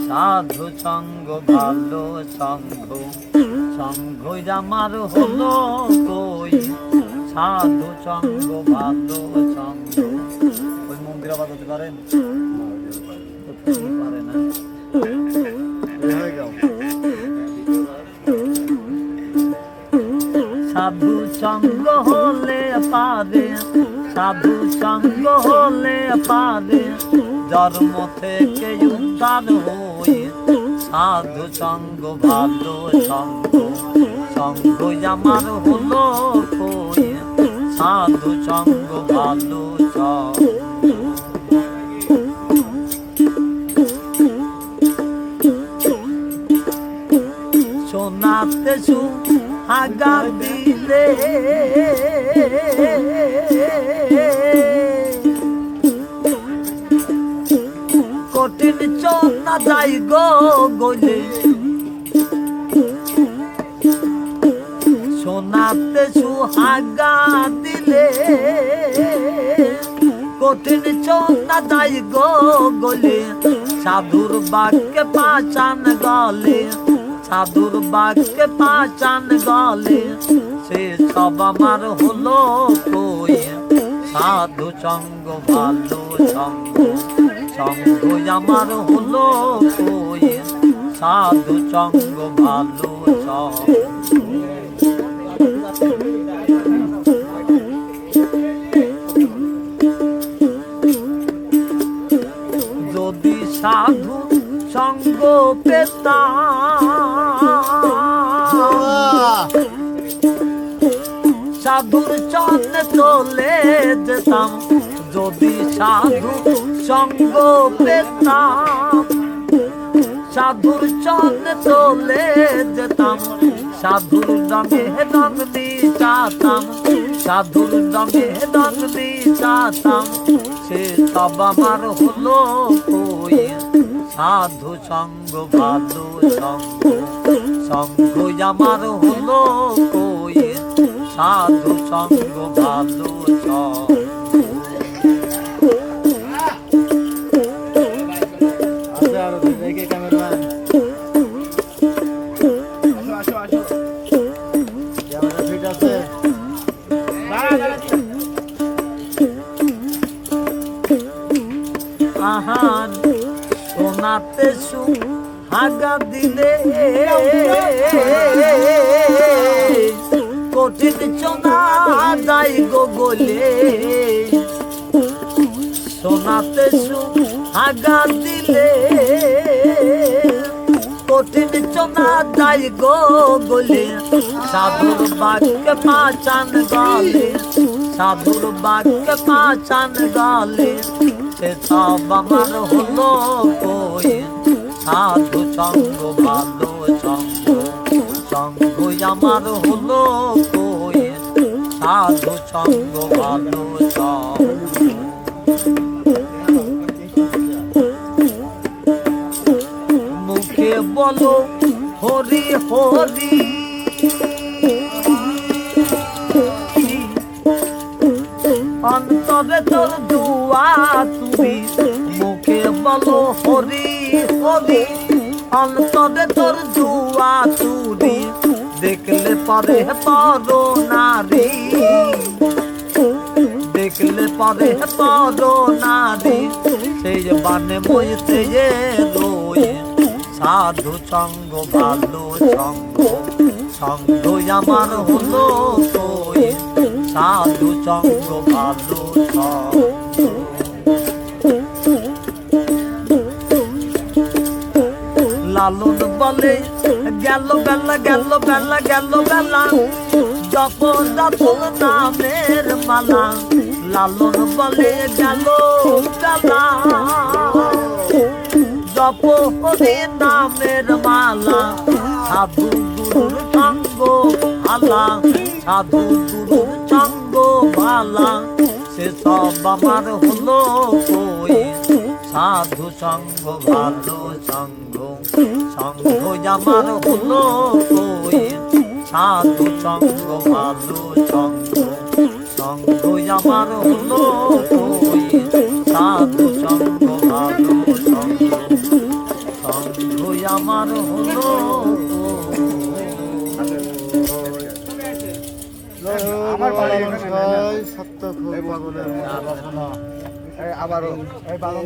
সাধু সঙ্গ ভালো সঙ্গ, সঙ্গই আমার হলো কই। সাধু সঙ্গ ভালো সঙ্গ। ওই মন্দিরে বাজাতে পারেন? পারে না। সাধু সঙ্গ হলে পারে, সাধু সঙ্গ হলে পারে জন্ম থেকে উদ্ধার হই। সাধু সঙ্গ ভালো সঙ্গ, সঙ্গ আমার হলো কই। সাধু সঙ্গ ভালো সঙ্গ। সোনাতে সুহাগা দিলে কঠিন চোনা যাই গো গলে। সোনাতে সুহাগা দিলে কঠিন চোনা যাই গো গলে। সাধুর বাক্যে পাচান গলে, সাধুর বাক্যে পাচান গলে সে সব আমার হলো কই। সাধু সঙ্গ ভালো সঙ্গ, সঙ্গ আমার হলো কই। সাধু সঙ্গ ভালো সঙ্গ। যদি সাধু সঙ্গ পেতাম, সাধুর চরণে চলে যেতাম। যদি সাধু সঙ্গ পেতাম, সাধুর চরণে চলে যেতাম। সাধুর রঙে রঙ মিশাতাম, সাধুর রঙে রঙ মিশাতাম সে সব আমার হলো কই। সাধু সঙ্গ ভালো সঙ্গ, সঙ্গ আমার হলো কই। সাধু সঙ্গ ভালো সঙ্গ। আহান সোনাতে সুহাগা দিলে কঠিন চোনা যাই গো গলে। সোনাতে সুহাগা দিলে কঠিন চোনা যাই গো গলে। সাধুর বাক্যে পাচান গলে, সাধুর বাক্যে পাচান গলে সে সব আমার হলো কই। সাধু সঙ্গ ভালো সঙ্গ, সঙ্গ আমার হলো কই। সাধু সঙ্গ ভালো সঙ্গ। মুখে বলো হরি হরি, অন্তরে তোর দুয়া তুমি। মুখে বলো হরি হরি, অন্তরে তোর দুয়া তুরি। দেখলে পরে পর নারী, দেখলে পরে পর নারী সেই বানে বইতে রই। সাধু সঙ্গ ভালো সঙ্গ, সঙ্গ আমার হলো কই। সাধু সঙ্গ ভালো সঙ্গ। লালন বলে গেল বেলা, গেল বেলা, গেল বেলা জপ জপ নামের মালা। লালন বলে গেল বেলা জপ হরে নামের মালা। সাধু গুরুর সঙ্গ ভালা, সাধু গুরুর সঙ্গ ভালা সে সব আমার হলো কই। সাধু সঙ্গ ভালো সঙ্গ, সঙ্গ আমার হলো কই। সাধু সঙ্গ ভালো সঙ্গ সঙ্গ আমার হলো তুই সাধু সঙ্গ ভালো সঙ্গ সঙ্গ আমার হলো আমার বাড়ি এখানে সত্য খুব পাগলের আবারও এই বাগান